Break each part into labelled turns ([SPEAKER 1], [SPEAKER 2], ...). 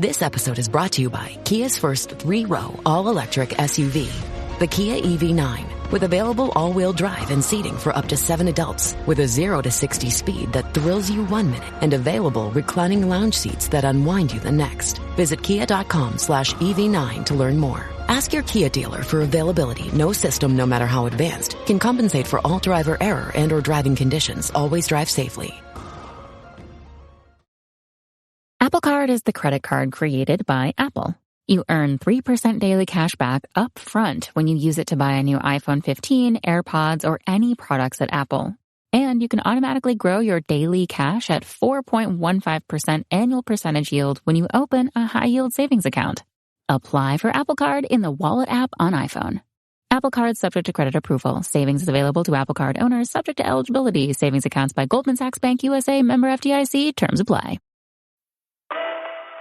[SPEAKER 1] This episode is brought to you by Kia's first 3-row all-electric SUV, the Kia EV9, with available all-wheel drive and seating for up to 7 adults, with a 0 to 60 speed that thrills you 1 minute and available reclining lounge seats that unwind you the next. Visit kia.com/EV9 to learn more. Ask your Kia dealer for availability. No system, no matter how advanced, can compensate for all driver error and or driving conditions. Always drive safely.
[SPEAKER 2] Apple Card is the credit card created by Apple. You earn 3% daily cash back up front when you use it to buy a new iPhone 15, AirPods, or any products at Apple. And you can automatically grow your daily cash at 4.15% annual percentage yield when you open a high-yield savings account. Apply for Apple Card in the Wallet app on iPhone. Apple Card subject to credit approval. Savings is available to Apple Card owners subject to eligibility. Savings accounts by Goldman Sachs Bank USA, member FDIC. Terms apply.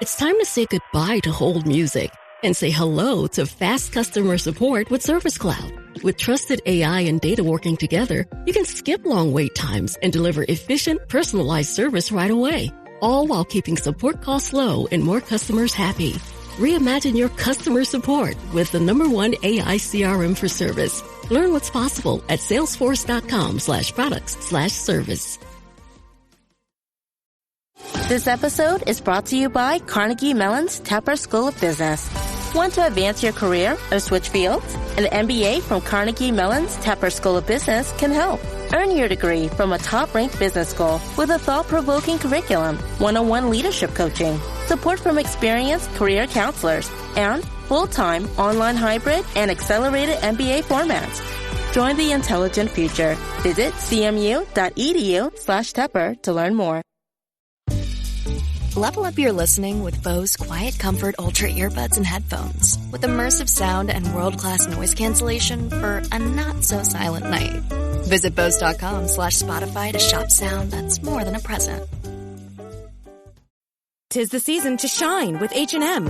[SPEAKER 3] It's time to say goodbye to hold music and say hello to fast customer support with Service Cloud. With trusted AI and data working together, you can skip long wait times and deliver efficient, personalized service right away, all while keeping support costs low and more customers happy. Reimagine your customer support with the #1 AI CRM for service. Learn what's possible at salesforce.com/products/service.
[SPEAKER 4] This episode is brought to you by Carnegie Mellon's Tepper School of Business. Want to advance your career or switch fields? An MBA from Carnegie Mellon's Tepper School of Business can help. Earn your degree from a top-ranked business school with a thought-provoking curriculum, one-on-one leadership coaching, support from experienced career counselors, and full-time, online hybrid, and accelerated MBA formats. Join the intelligent future. Visit cmu.edu/Tepper to learn more.
[SPEAKER 5] Level up your listening with Bose Quiet Comfort Ultra earbuds and headphones with immersive sound and world-class noise cancellation for a not-so-silent night. Visit Bose.com/Spotify to shop sound that's more than a present.
[SPEAKER 6] 'Tis the season to shine with H&M.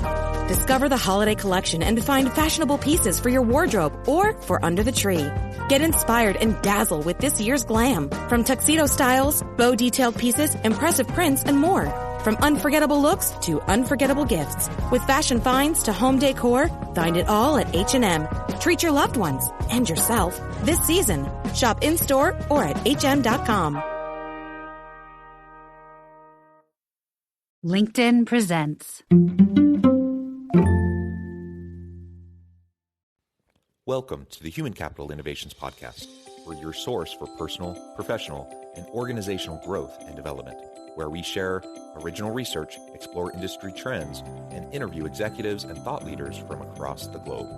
[SPEAKER 6] Discover the holiday collection and find fashionable pieces for your wardrobe or for under the tree. Get inspired and dazzle with this year's glam. From tuxedo styles, bow detailed pieces, impressive prints, and more. From unforgettable looks to unforgettable gifts. With fashion finds to home decor, find it all at H&M. Treat your loved ones and yourself this season. Shop in-store or at hm.com.
[SPEAKER 7] LinkedIn presents.
[SPEAKER 8] Welcome to the Human Capital Innovations Podcast. We're your source for personal, professional, and organizational growth and development, where we share original research, explore industry trends, and interview executives and thought leaders from across the globe.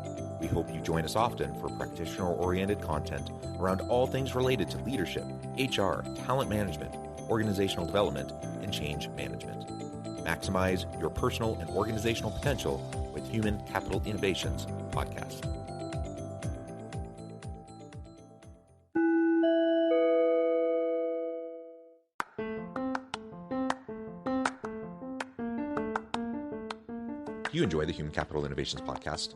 [SPEAKER 8] We hope you join us often for practitioner-oriented content around all things related to leadership, HR, talent management, organizational development, and change management. Maximize your personal and organizational potential with Human Capital Innovations Podcast. If you enjoy the Human Capital Innovations Podcast,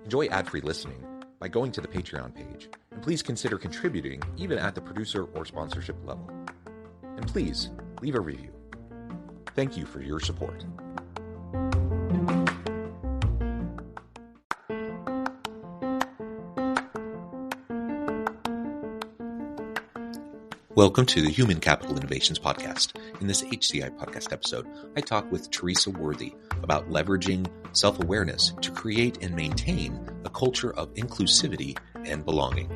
[SPEAKER 8] enjoy ad-free listening by going to the Patreon page, and please consider contributing even at the producer or sponsorship level. And please leave a review. Thank you for your support. Welcome to the Human Capital Innovations Podcast. In this HCI podcast episode, I talk with Theresa Worthy about leveraging self-awareness to create and maintain a culture of inclusivity and belonging.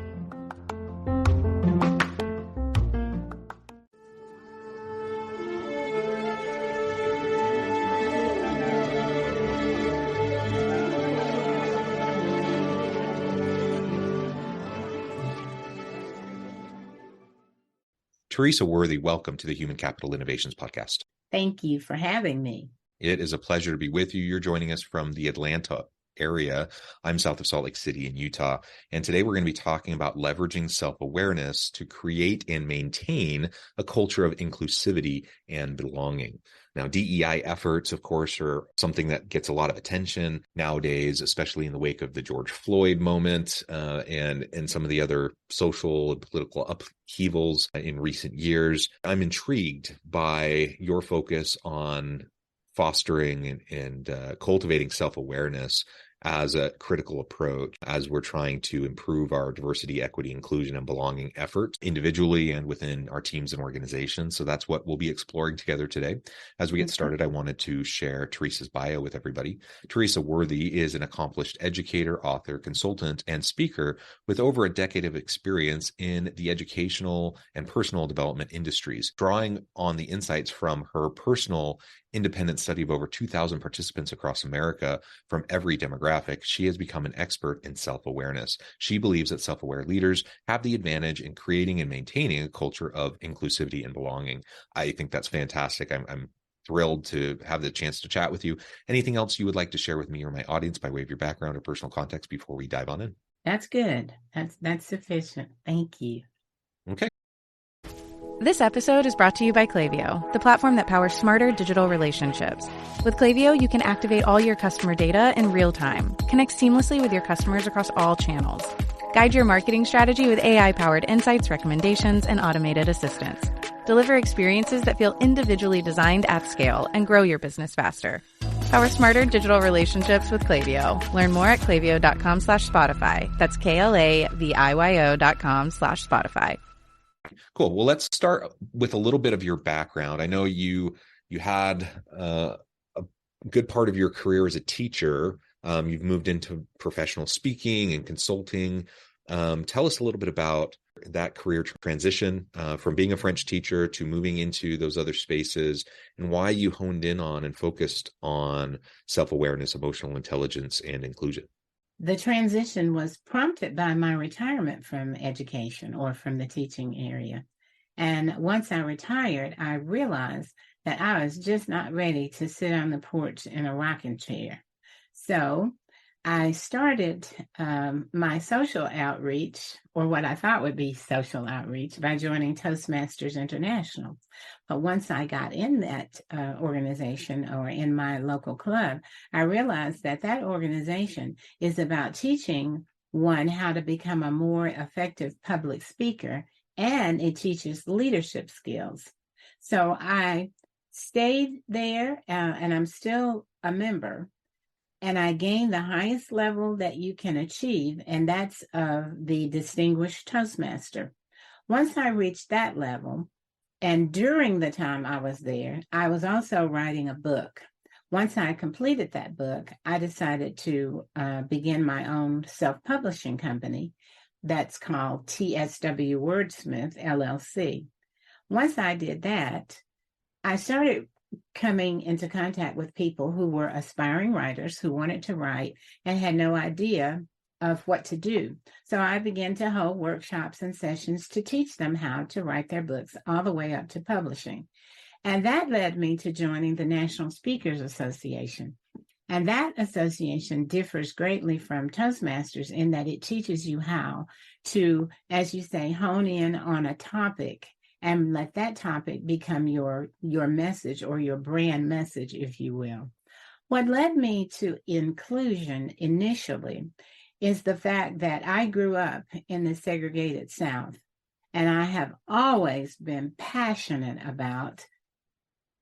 [SPEAKER 8] Theresa Worthy, welcome to the Human Capital Innovations Podcast.
[SPEAKER 9] Thank you for having me.
[SPEAKER 8] It is a pleasure to be with you. You're joining us from the Atlanta area. I'm south of Salt Lake City in Utah. And today we're going to be talking about leveraging self-awareness to create and maintain a culture of inclusivity and belonging. Now, DEI efforts, of course, are something that gets a lot of attention nowadays, especially in the wake of the George Floyd moment and some of the other social and political upheavals in recent years. I'm intrigued by your focus on fostering and cultivating self-awareness as a critical approach as we're trying to improve our diversity, equity, inclusion, and belonging efforts individually and within our teams and organizations. So that's what we'll be exploring together today. As we get started, I wanted to share Theresa's bio with everybody. Theresa Worthy is an accomplished educator, author, consultant, and speaker with over a decade of experience in the educational and personal development industries, drawing on the insights from her personal independent study of over 2,000 participants across America from every demographic. She has become an expert in self-awareness. She believes that self-aware leaders have the advantage in creating and maintaining a culture of inclusivity and belonging. I think that's fantastic. I'm thrilled to have the chance to chat with you. Anything else you would like to share with me or my audience by way of your background or personal context before we dive on in?
[SPEAKER 9] That's good. That's sufficient. Thank you.
[SPEAKER 8] Okay.
[SPEAKER 7] This episode is brought to you by Klaviyo, the platform that powers smarter digital relationships. With Klaviyo, you can activate all your customer data in real time, connect seamlessly with your customers across all channels, guide your marketing strategy with AI-powered insights, recommendations, and automated assistance, deliver experiences that feel individually designed at scale, and grow your business faster. Power smarter digital relationships with Klaviyo. Learn more at klaviyo.com/Spotify. That's KLAVIYO.com/Spotify.
[SPEAKER 8] Cool. Well, let's start with a little bit of your background. I know you had a good part of your career as a teacher. You've moved into professional speaking and consulting. Tell us a little bit about that career transition from being a French teacher to moving into those other spaces, and why you honed in on and focused on self-awareness, emotional intelligence, and inclusion.
[SPEAKER 9] The transition was prompted by my retirement from education or from the teaching area. And once I retired, I realized that I was just not ready to sit on the porch in a rocking chair. So I started my social outreach, or what I thought would be social outreach, by joining Toastmasters International. But once I got in that organization or in my local club, I realized that that organization is about teaching one how to become a more effective public speaker, and it teaches leadership skills. So I stayed there, and I'm still a member. And I gained the highest level that you can achieve, and that's the Distinguished Toastmaster. Once I reached that level, and during the time I was there, I was also writing a book. Once I completed that book, I decided to begin my own self-publishing company that's called TSW Wordsmith, LLC. Once I did that, I started coming into contact with people who were aspiring writers who wanted to write and had no idea of what to do. So I began to hold workshops and sessions to teach them how to write their books all the way up to publishing. And that led me to joining the National Speakers Association. And that association differs greatly from Toastmasters in that it teaches you how to, as you say, hone in on a topic and let that topic become your message or your brand message, if you will. What led me to inclusion initially is the fact that I grew up in the segregated South, and I have always been passionate about,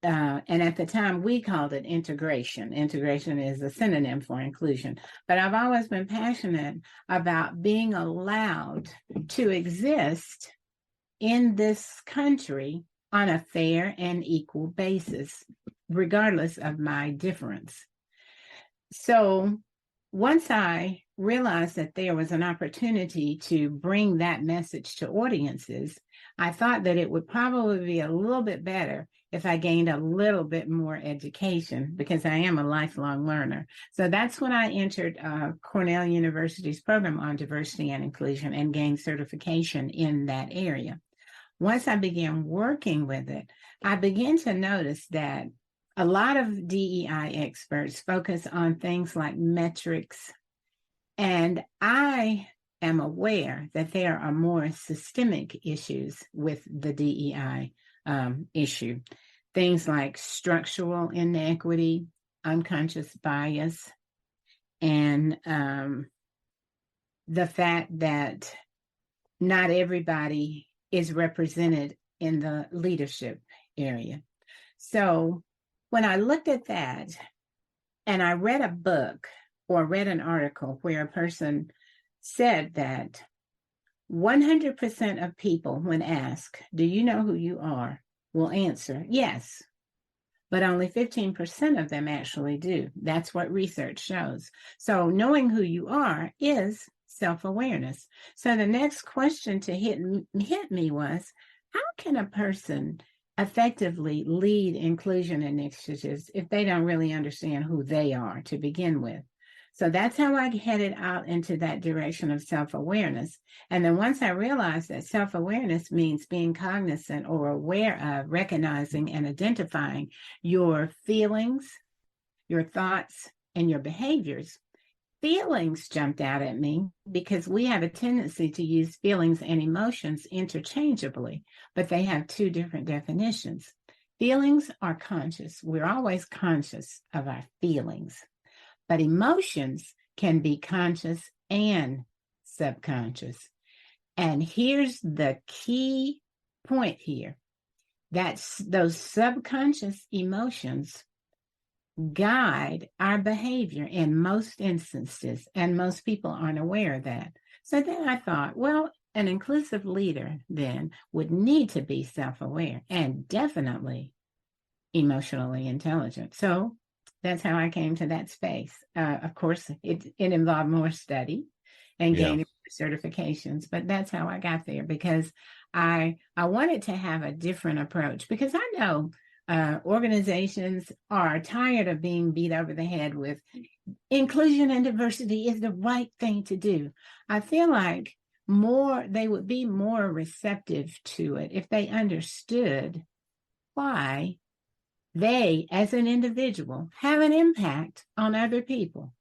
[SPEAKER 9] and at the time we called it integration. Integration is a synonym for inclusion, but I've always been passionate about being allowed to exist in this country on a fair and equal basis, regardless of my difference. So once I realized that there was an opportunity to bring that message to audiences, I thought that it would probably be a little bit better if I gained a little bit more education, because I am a lifelong learner. So that's when I entered Cornell University's program on diversity and inclusion and gained certification in that area. Once I began working with it, I began to notice that a lot of DEI experts focus on things like metrics, and I am aware that there are more systemic issues with the DEI issue. Things like structural inequity, unconscious bias, and the fact that not everybody is represented in the leadership area. So when I looked at that and I read a book or read an article where a person said that 100% of people, when asked, do you know who you are, will answer yes, but only 15% of them actually do. That's what research shows. So knowing who you are is self-awareness. So the next question to hit me was, how can a person effectively lead inclusion initiatives if they don't really understand who they are to begin with? So that's how I headed out into that direction of self-awareness. And then once I realized that self-awareness means being cognizant or aware of, recognizing and identifying your feelings, your thoughts, and your behaviors, feelings jumped out at me because we have a tendency to use feelings and emotions interchangeably, but they have two different definitions. Feelings are conscious. We're always conscious of our feelings. But emotions can be conscious and subconscious. And here's the key point here. That's those subconscious emotions guide our behavior in most instances, and most people aren't aware of that. So then I thought, well, an inclusive leader then would need to be self-aware and definitely emotionally intelligent. So that's how I came to that space. Of course, it involved more study and gaining certifications, but that's how I got there, because I wanted to have a different approach, because I know organizations are tired of being beat over the head with inclusion and diversity is the right thing to do. I feel like they would be more receptive to it if they understood why they, as an individual, have an impact on other people.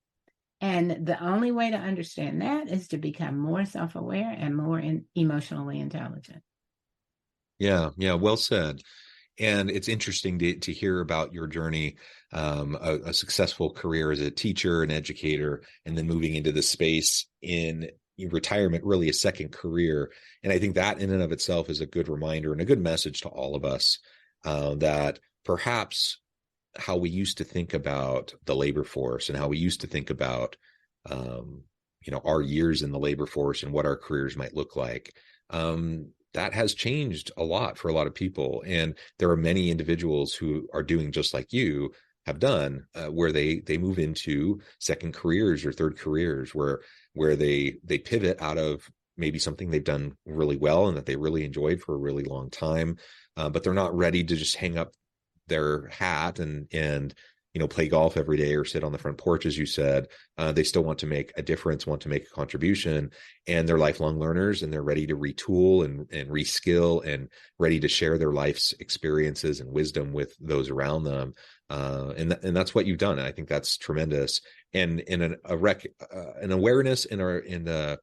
[SPEAKER 9] And the only way to understand that is to become more self-aware and more emotionally intelligent.
[SPEAKER 8] Yeah, well said. And it's interesting to hear about your journey, a successful career as a teacher and educator, and then moving into the space in retirement, really a second career. And I think that in and of itself is a good reminder and a good message to all of us that perhaps how we used to think about the labor force and how we used to think about, our years in the labor force and what our careers might look like, that has changed a lot for a lot of people. And there are many individuals who are doing just like you have done, where they move into second careers or third careers, where they pivot out of maybe something they've done really well and that they really enjoyed for a really long time, but they're not ready to just hang up their hat and play golf every day or sit on the front porch, as you said. They still want to make a difference, want to make a contribution, and they're lifelong learners, and they're ready to retool and reskill and ready to share their life's experiences and wisdom with those around them. And that's what you've done. And I think that's tremendous. And in an awareness and a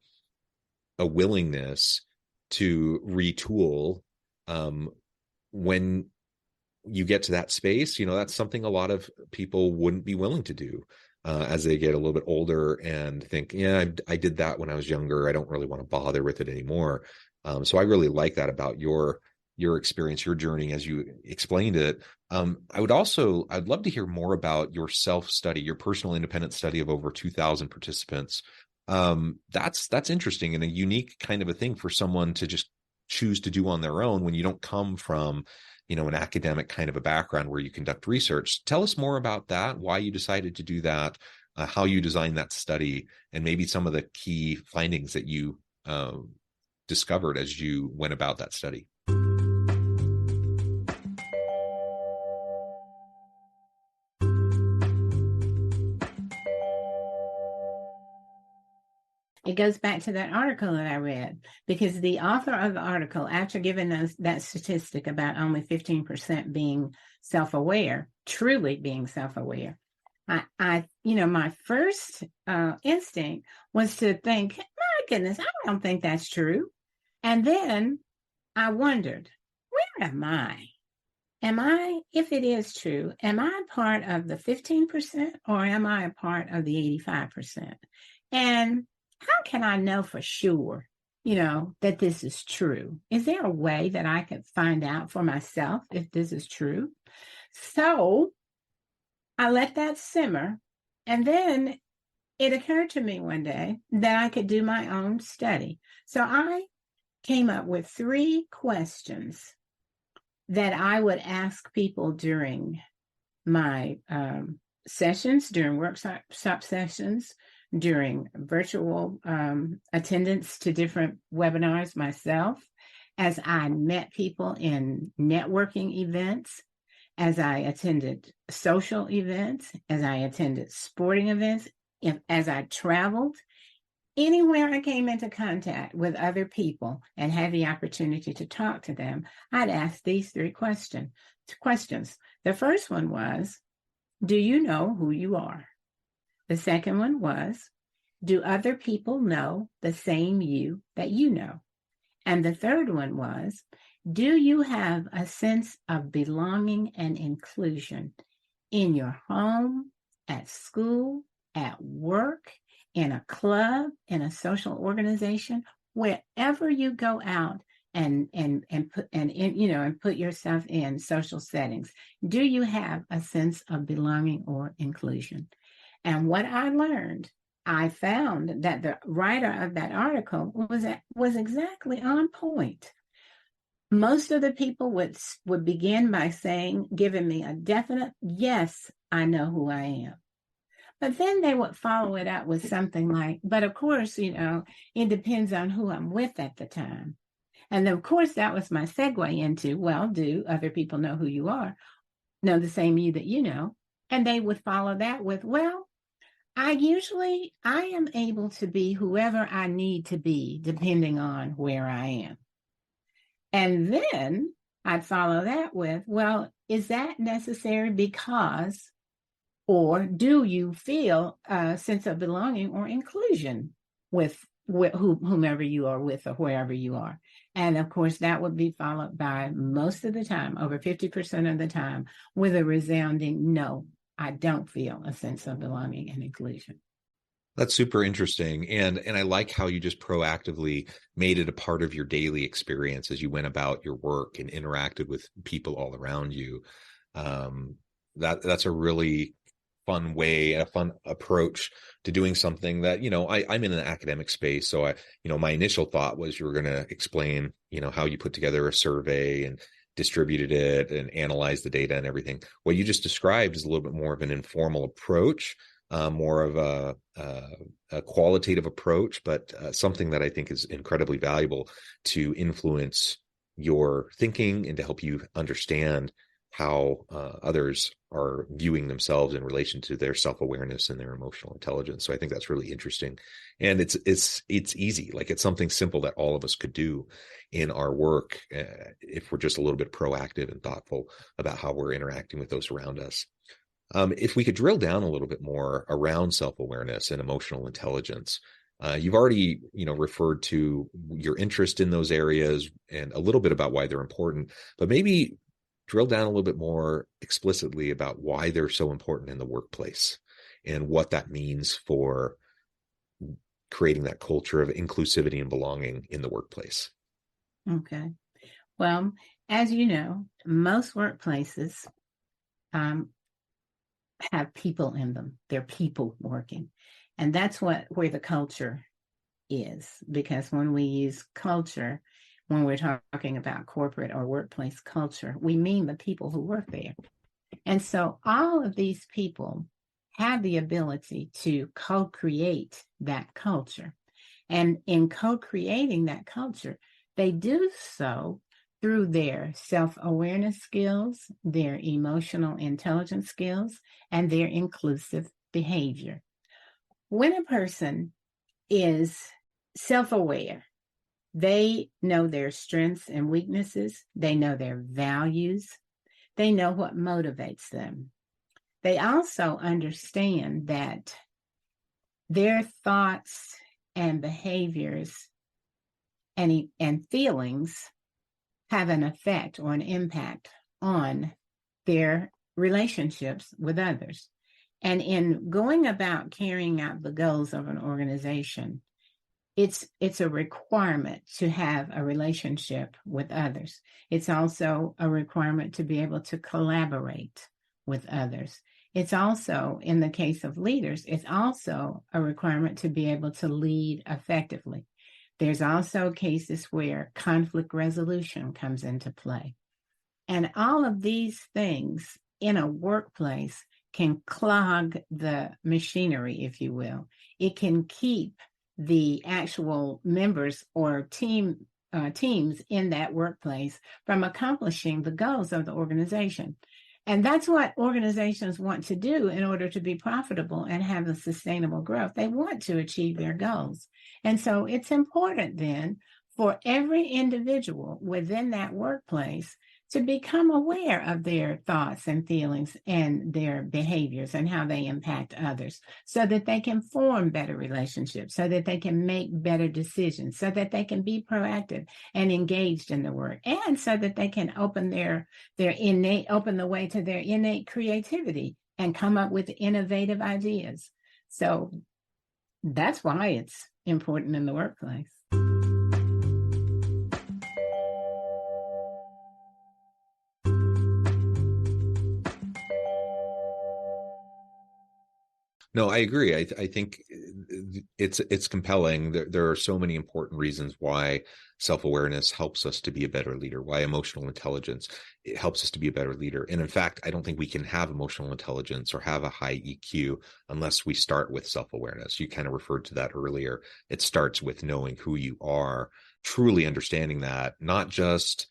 [SPEAKER 8] willingness to retool when you get to that space, that's something a lot of people wouldn't be willing to do as they get a little bit older and think, I did that when I was younger. I don't really want to bother with it anymore. So I really like that about your experience, your journey as you explained it. I'd love to hear more about your self-study, your personal independent study of over 2,000 participants. That's interesting and a unique kind of a thing for someone to just choose to do on their own when you don't come from an academic kind of a background where you conduct research. Tell us more about that, why you decided to do that, how you designed that study, and maybe some of the key findings that you discovered as you went about that study.
[SPEAKER 9] It goes back to that article that I read, because the author of the article, after giving us that statistic about only 15% being self-aware, truly being self-aware, my first instinct was to think, my goodness, I don't think that's true. And then I wondered, where am I? If it is true, am I part of the 15% or am I a part of the 85%? And how can I know for sure, that this is true? Is there a way that I could find out for myself if this is true? So I let that simmer. And then it occurred to me one day that I could do my own study. So I came up with 3 questions that I would ask people during my sessions, during workshop sessions, during virtual attendance to different webinars myself, as I met people in networking events, as I attended social events, as I attended sporting events, as I traveled. Anywhere I came into contact with other people and had the opportunity to talk to them, I'd ask these 3 questions. The first one was, do you know who you are? The second one was, do other people know the same you that you know? And the third one was, do you have a sense of belonging and inclusion in your home, at school, at work, in a club, in a social organization, wherever you go out and put yourself in social settings? Do you have a sense of belonging or inclusion? And what I learned, I found that the writer of that article was exactly on point. Most of the people would begin by giving me a definite, yes, I know who I am. But then they would follow it up with something like, but of course, it depends on who I'm with at the time. And of course, that was my segue into, well, do other people know who you are? Know the same you that you know? And they would follow that with, well, I am able to be whoever I need to be, depending on where I am. And then I'd follow that with, well, is that necessary because, or do you feel a sense of belonging or inclusion with whomever you are with or wherever you are? And of course, that would be followed by, most of the time, over 50% of the time, with a resounding no, I don't feel a sense of belonging and inclusion.
[SPEAKER 8] That's super interesting. And I like how you just proactively made it a part of your daily experience as you went about your work and interacted with people all around you. That's a really fun way, a fun approach to doing something that, I'm in an academic space. So my initial thought was you were going to explain, how you put together a survey and distributed it and analyzed the data and everything. What you just described is a little bit more of an informal approach, more of a qualitative approach, but something that I think is incredibly valuable to influence your thinking and to help you understand how others are viewing themselves in relation to their self-awareness and their emotional intelligence. So I think that's really interesting. And it's easy. Like, it's something simple that all of us could do in our work if we're just a little bit proactive and thoughtful about how we're interacting with those around us. If we could drill down a little bit more around self-awareness and emotional intelligence, you've already, referred to your interest in those areas and a little bit about why they're important, but maybe drill down a little bit more explicitly about why they're so important in the workplace and what that means for creating that culture of inclusivity and belonging in the workplace.
[SPEAKER 9] Okay. Well, as you know, most workplaces have people in them. They're people working. And that's where the culture is. Because when we use culture, when we're talking about corporate or workplace culture, we mean the people who work there. And so all of these people have the ability to co-create that culture. And in co-creating that culture, they do so through their self-awareness skills, their emotional intelligence skills, and their inclusive behavior. When a person is self-aware, they know their strengths and weaknesses, they know their values, they know what motivates them. They also understand that their thoughts and behaviors and feelings have an effect or an impact on their relationships with others. And in going about carrying out the goals of an organization, it's a requirement to have a relationship with others. It's also a requirement to be able to collaborate with others. It's also, in the case of leaders, it's also a requirement to be able to lead effectively. There's also cases where conflict resolution comes into play. And all of these things in a workplace can clog the machinery, if you will. It can keep the actual members or teams in that workplace from accomplishing the goals of the organization. And that's what organizations want to do in order to be profitable and have a sustainable growth. They want to achieve their goals. And so it's important then for every individual within that workplace to become aware of their thoughts and feelings and their behaviors and how they impact others, so that they can form better relationships, so that they can make better decisions, so that they can be proactive and engaged in the work, and so that they can open open the way to their innate creativity and come up with innovative ideas. So that's why it's important in the workplace.
[SPEAKER 8] No, I agree. I think it's compelling. There are so many important reasons why self-awareness helps us to be a better leader, why emotional intelligence, it helps us to be a better leader. And in fact, I don't think we can have emotional intelligence or have a high EQ unless we start with self-awareness. You kind of referred to that earlier. It starts with knowing who you are, truly understanding that, not just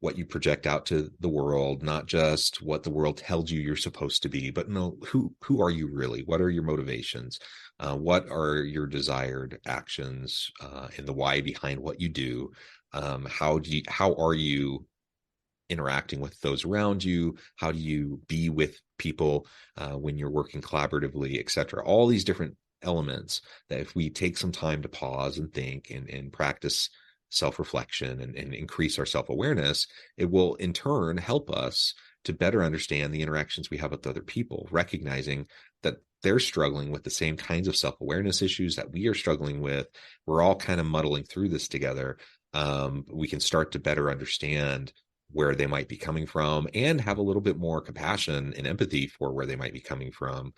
[SPEAKER 8] what you project out to the world, not just what the world tells you you're supposed to be, but no, who are you really? What are your motivations? What are your desired actions, and the why behind what you do? How are you interacting with those around you? How do you be with people when you're working collaboratively, et cetera? All these different elements that if we take some time to pause and think and practice self-reflection and increase our self-awareness, it will in turn help us to better understand the interactions we have with other people, recognizing that they're struggling with the same kinds of self-awareness issues that we are struggling with. We're all kind of muddling through this together. We can start to better understand where they might be coming from and have a little bit more compassion and empathy for where they might be coming from,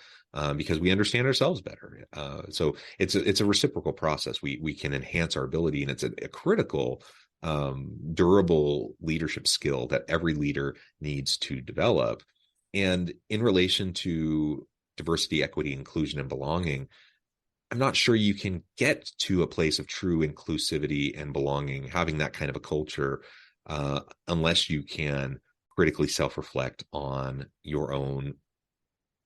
[SPEAKER 8] because we understand ourselves better. So it's a reciprocal process. We can enhance our ability, and it's a critical, durable leadership skill that every leader needs to develop. And in relation to diversity, equity, inclusion, and belonging, I'm not sure you can get to a place of true inclusivity and belonging, having that kind of a culture, unless you can critically self-reflect on your own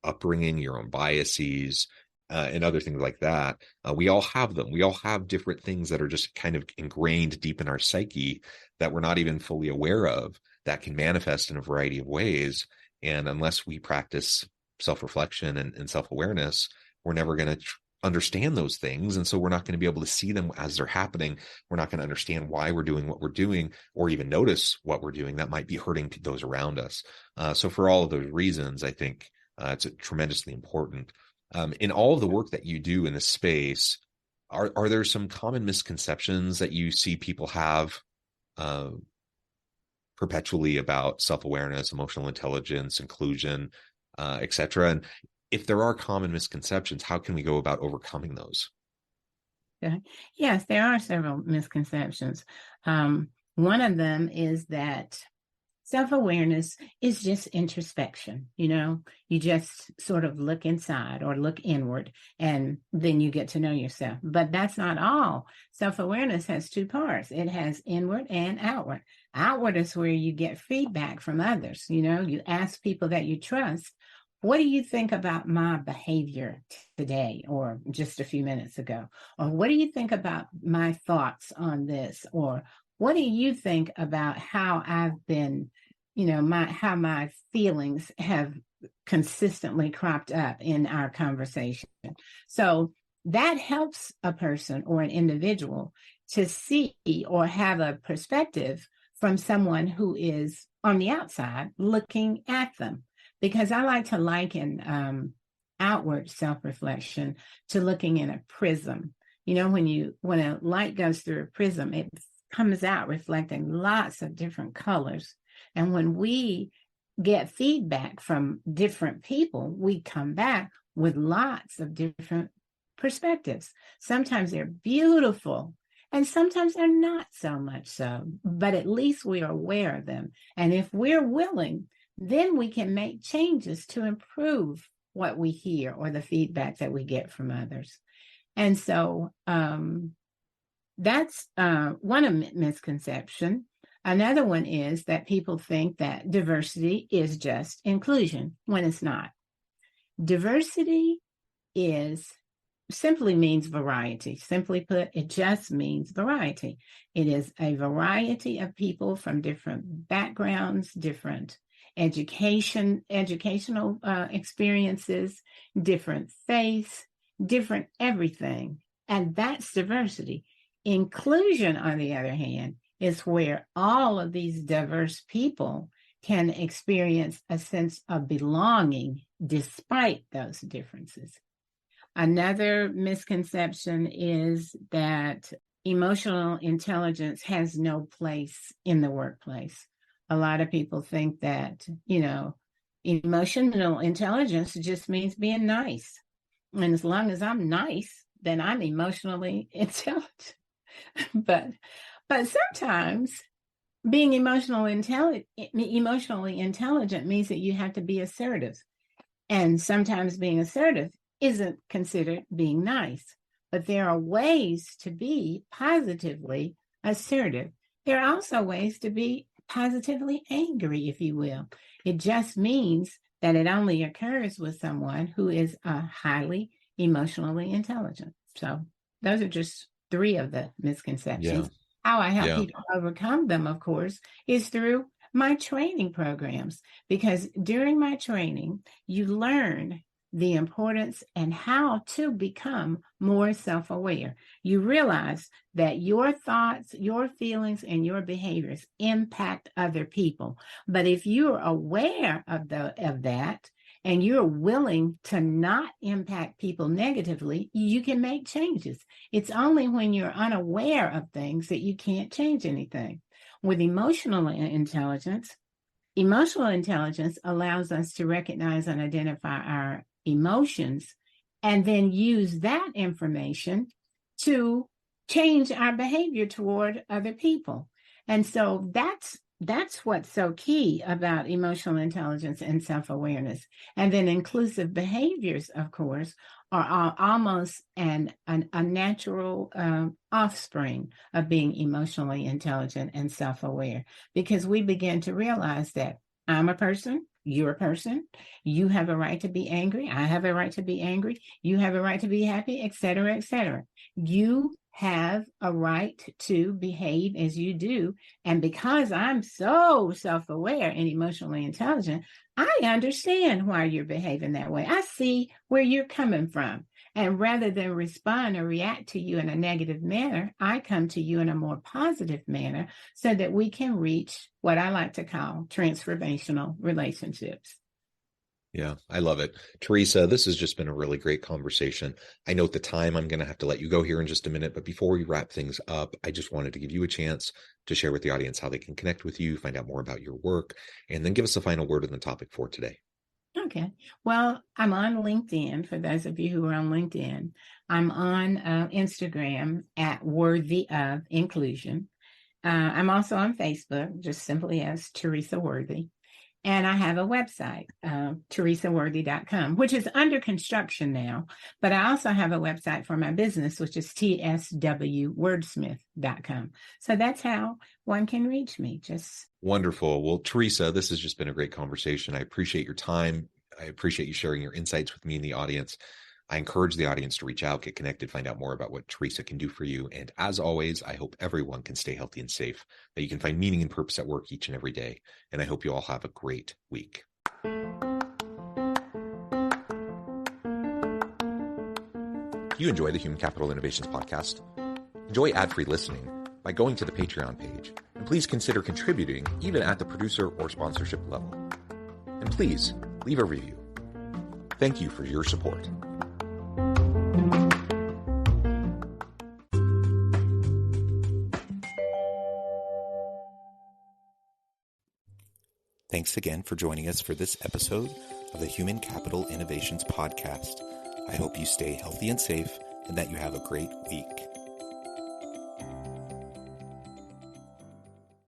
[SPEAKER 8] upbringing, your own biases, and other things like that. We all have them. We all have different things that are just kind of ingrained deep in our psyche that we're not even fully aware of, that can manifest in a variety of ways. And unless we practice self-reflection and self-awareness, we're never going to understand those things. And so we're not going to be able to see them as they're happening. We're not going to understand why we're doing what we're doing, or even notice what we're doing that might be hurting those around us. So for all of those reasons, I think it's tremendously important. In all of the work that you do in this space, are there some common misconceptions that you see people have perpetually about self-awareness, emotional intelligence, inclusion, et cetera? And if there are common misconceptions, how can we go about overcoming those?
[SPEAKER 9] Yes, there are several misconceptions. One of them is that self-awareness is just introspection. You just sort of look inside or look inward, and then you get to know yourself. But that's not all. Self-awareness has two parts. It has inward and outward. Outward is where you get feedback from others. You ask people that you trust, what do you think about my behavior today or just a few minutes ago? Or what do you think about my thoughts on this? Or what do you think about how I've been, how my feelings have consistently cropped up in our conversation? So that helps a person or an individual to see or have a perspective from someone who is on the outside looking at them. Because I like to liken outward self-reflection to looking in a prism. When a light goes through a prism, it comes out reflecting lots of different colors. And when we get feedback from different people, we come back with lots of different perspectives. Sometimes they're beautiful, and sometimes they're not so much so, but at least we are aware of them. And if we're willing, then we can make changes to improve what we hear or the feedback that we get from others. And so that's one misconception. Another one is that people think that diversity is just inclusion when it's not. Diversity simply means variety. Simply put, it just means variety. It is a variety of people from different backgrounds, different educational experiences, different faiths, different everything. And that's diversity. Inclusion, on the other hand, is where all of these diverse people can experience a sense of belonging despite those differences. Another misconception is that emotional intelligence has no place in the workplace. A lot of people think that, emotional intelligence just means being nice. And as long as I'm nice, then I'm emotionally intelligent. But sometimes being emotionally intelligent means that you have to be assertive. And sometimes being assertive isn't considered being nice. But there are ways to be positively assertive. There are also ways to be positively angry, if you will. It just means that it only occurs with someone who is highly emotionally intelligent. So those are just 3 of the misconceptions.
[SPEAKER 8] Yeah.
[SPEAKER 9] How I help people overcome them, of course, is through my training programs, because during my training, you learn the importance and how to become more self-aware. You realize that your thoughts, your feelings, and your behaviors impact other people. But if you're aware of that, and you're willing to not impact people negatively, you can make changes. It's only when you're unaware of things that you can't change anything. With emotional intelligence allows us to recognize and identify our emotions and then use that information to change our behavior toward other people. And so that's what's so key about emotional intelligence and self-awareness. And then inclusive behaviors, of course, are almost a natural offspring of being emotionally intelligent and self-aware, because we begin to realize that I'm a person, you're a person, you have a right to be angry, I have a right to be angry, you have a right to be happy, et cetera, et cetera. You have a right to behave as you do. And because I'm so self-aware and emotionally intelligent, I understand why you're behaving that way. I see where you're coming from. And rather than respond or react to you in a negative manner, I come to you in a more positive manner so that we can reach what I like to call transformational relationships.
[SPEAKER 8] Yeah, I love it. Theresa, this has just been a really great conversation. I know at the time I'm going to have to let you go here in just a minute, but before we wrap things up, I just wanted to give you a chance to share with the audience how they can connect with you, find out more about your work, and then give us a final word on the topic for today.
[SPEAKER 9] Okay. Well, I'm on LinkedIn. For those of you who are on LinkedIn, I'm on Instagram at Worthy of Inclusion. I'm also on Facebook, just simply as Theresa Worthy. And I have a website, theresaworthy.com, which is under construction now. But I also have a website for my business, which is tswwordsmith.com. So that's how one can reach me. Just
[SPEAKER 8] wonderful. Well, Theresa, this has just been a great conversation. I appreciate your time. I appreciate you sharing your insights with me and the audience. I encourage the audience to reach out, get connected, find out more about what Theresa can do for you. And as always, I hope everyone can stay healthy and safe, that you can find meaning and purpose at work each and every day. And I hope you all have a great week. If you enjoy the Human Capital Innovations podcast, enjoy ad-free listening by going to the Patreon page. And please consider contributing even at the producer or sponsorship level. And please leave a review. Thank you for your support. Thanks again for joining us for this episode of the Human Capital Innovations Podcast. I hope you stay healthy and safe and that you have a great week.